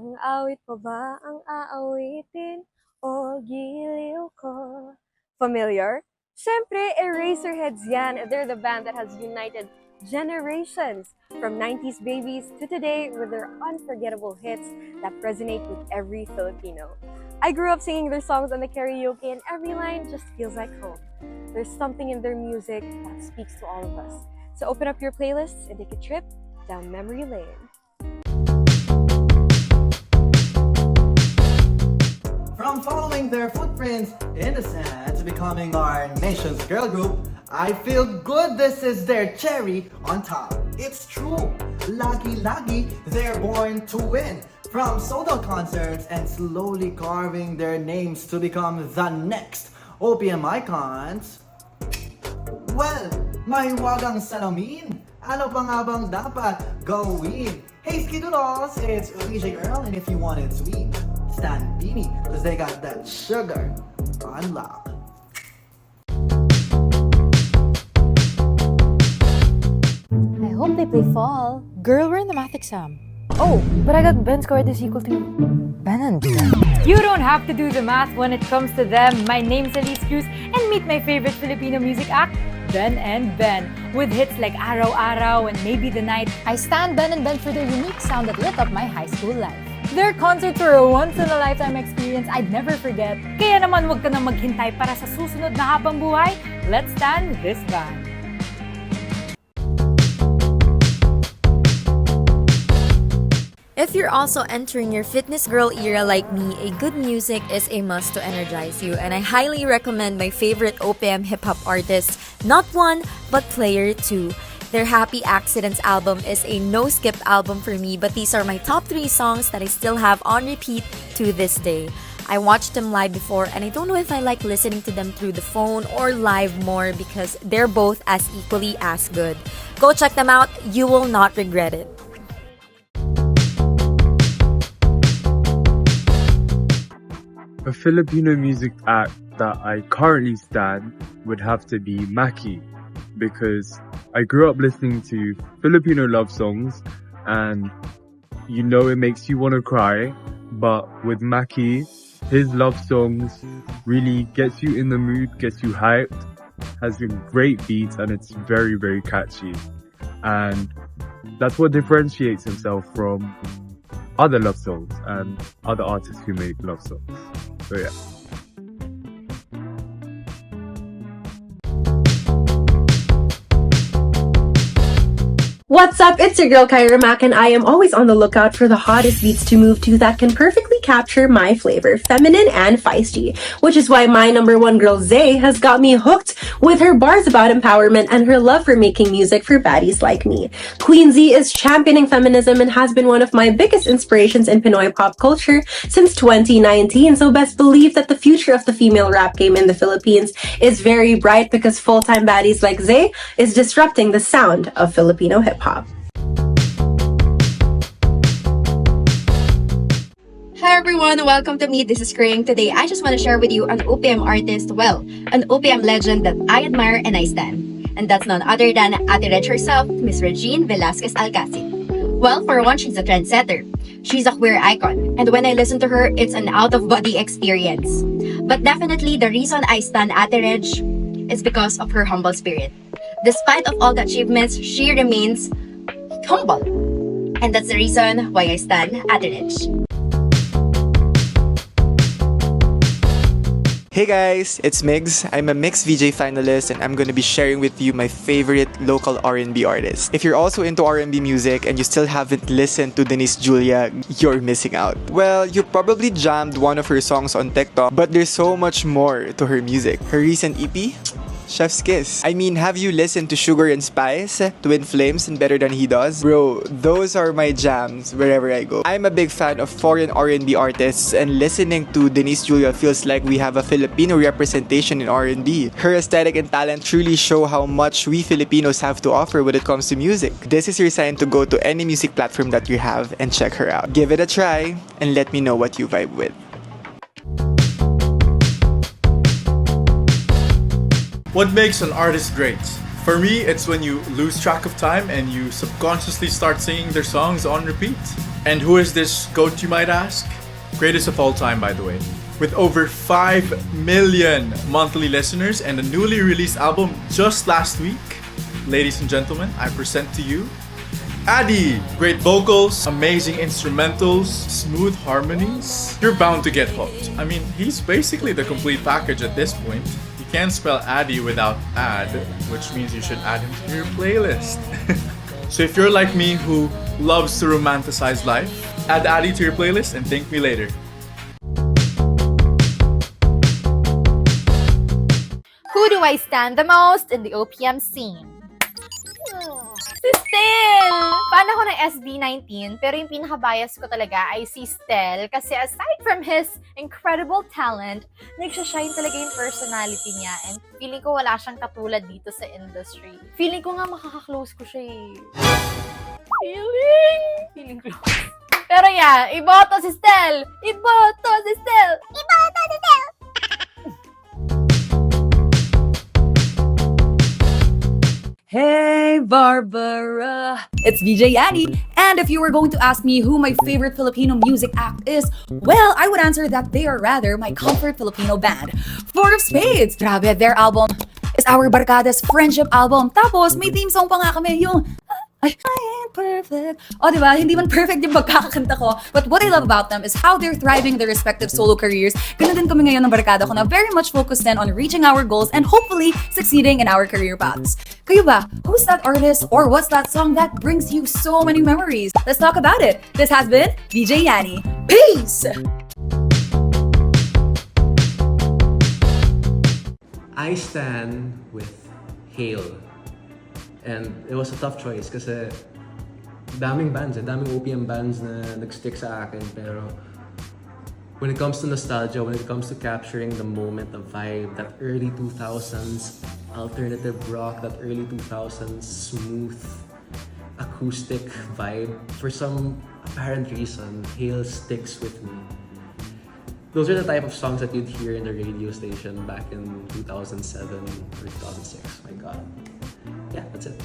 Ang awit pa ba ang aawitin o giliw ko? Familiar? Siyempre, Eraserheads yan. They're the band that has united generations from 90s babies to today with their unforgettable hits that resonate with every Filipino. I grew up singing their songs on the karaoke and every line just feels like home. There's something in their music that speaks to all of us. So open up your playlists and take a trip down memory lane. From following their footprints in the sand to becoming our nation's girl group, I feel good this is their cherry on top. It's true, lagi they're born to win. From solo concerts and slowly carving their names to become the next OPM icons. Well, may wagang salamin. Ano pa nga bang dapat gawin? Hey Skidoodles, it's VJ Earl, and if you want it sweet, stand beanie, cause they got that sugar on lock. I hope they play fall. Girl, we're in the math exam. Oh, but I got Ben squared is equal to Ben and Ben. You don't have to do the math when it comes to them. My name's Elise Cruz, and meet my favorite Filipino music act, Ben and Ben, with hits like Araw Araw and Maybe the Night. I stand Ben and Ben for their unique sound that lit up my high school life. Their concerts were a once-in-a-lifetime experience I'd never forget. Kaya naman wag ka na maghintay para sa susunod na habang buhay. Let's stand this band. If you're also entering your fitness girl era like me, a good music is a must to energize you, and I highly recommend my favorite OPM hip-hop artists, not one, but Player 2. Their Happy Accidents album is a no-skip album for me, but these are my top 3 songs that I still have on repeat to this day. I watched them live before, and I don't know if I like listening to them through the phone or live more because they're both as equally as good. Go check them out, you will not regret it. A Filipino music act that I currently stan would have to be Maki, because I grew up listening to Filipino love songs, and you know it makes you want to cry, but with Maki, his love songs really gets you in the mood, gets you hyped, has a great beat, and it's very, very catchy. And that's what differentiates himself from other love songs and other artists who make love songs. So yeah. What's up? It's your girl Kyra Mack, and I am always on the lookout for the hottest beats to move to that can perfectly capture my flavor, feminine and feisty, which is why my number one girl Zay has got me hooked with her bars about empowerment and her love for making music for baddies like me. Queen Z is championing feminism and has been one of my biggest inspirations in Pinoy pop culture since 2019, so best believe that the future of the female rap game in the Philippines is very bright because full-time baddies like Zay is disrupting the sound of Filipino hip-hop. Hi everyone, welcome to me. This is Kring. Today, I just want to share with you an OPM artist, well, an OPM legend that I admire and I stan. And that's none other than Ate Reg herself, Miss Regine Velasquez Alcacid. Well, for one, she's a trendsetter. She's a queer icon. And when I listen to her, it's an out-of-body experience. But definitely, the reason I stan Ate Reg is because of her humble spirit. Despite of all the achievements, she remains humble. And that's the reason why I stan Ate Reg. Hey guys, it's Migs. I'm a MYX VJ finalist, and I'm gonna be sharing with you my favorite local R&B artists. If you're also into R&B music and you still haven't listened to Denise Julia, you're missing out. Well, you probably jammed one of her songs on TikTok, but there's so much more to her music. Her recent EP? Chef's Kiss. I mean, have you listened to Sugar and Spice, Twin Flames, and Better Than He Does? Bro, those are my jams wherever I go. I'm a big fan of foreign R&B artists, and listening to Denise Julia feels like we have a Filipino representation in R&B. Her aesthetic and talent truly show how much we Filipinos have to offer when it comes to music. This is your sign to go to any music platform that you have and check her out. Give it a try, and let me know what you vibe with. What makes an artist great? For me, it's when you lose track of time and you subconsciously start singing their songs on repeat. And who is this GOAT, you might ask? Greatest of all time, by the way. With over 5 million monthly listeners and a newly released album just last week, ladies and gentlemen, I present to you Addy. Great vocals, amazing instrumentals, smooth harmonies. You're bound to get hooked. I mean, he's basically the complete package at this point. You can't spell Addy without add, which means you should add him to your playlist. So if you're like me who loves to romanticize life, add Addy to your playlist and thank me later. Who do I stand the most in the OPM scene? Si Stel! Fan ako ng SB19, pero yung pinaka-bias ko talaga ay si Stel kasi aside from his incredible talent, nagsashine talaga yung personality niya and feeling ko wala siyang katulad dito sa industry. Feeling ko nga makaka-close ko siya eh. Feeling close. Pero yeah, iboto si Stel! Iboto si Stel! Iboto si Stel! Hey Barbara! It's VJ Addy, and if you were going to ask me who my favorite Filipino music act is, well, I would answer that they are rather my comfort Filipino band. Four of Spades! Grabe, their album is our Barkada's friendship album. Tapos, may theme song pa nga kami, yung I ain't perfect. O, diba? Hindi man perfect yung pagkakakanta ko. But what I love about them is how they're thriving in their respective solo careers. Ganun din kami ngayon ng barkada ko na very much focused then on reaching our goals and hopefully succeeding in our career paths. Kayo ba? Who's that artist or what's that song that brings you so many memories? Let's talk about it. This has been VJ Yanni. Peace! I stand with Hale. And it was a tough choice kasi daming OPM bands na nag-stick sa akin, pero when it comes to nostalgia, when it comes to capturing the moment, the vibe, that early 2000s alternative rock, that early 2000s smooth acoustic vibe, for some apparent reason, Hale sticks with me. Those are the type of songs that you'd hear in the radio station back in 2007 or 2006. My God. Yeah, that's it.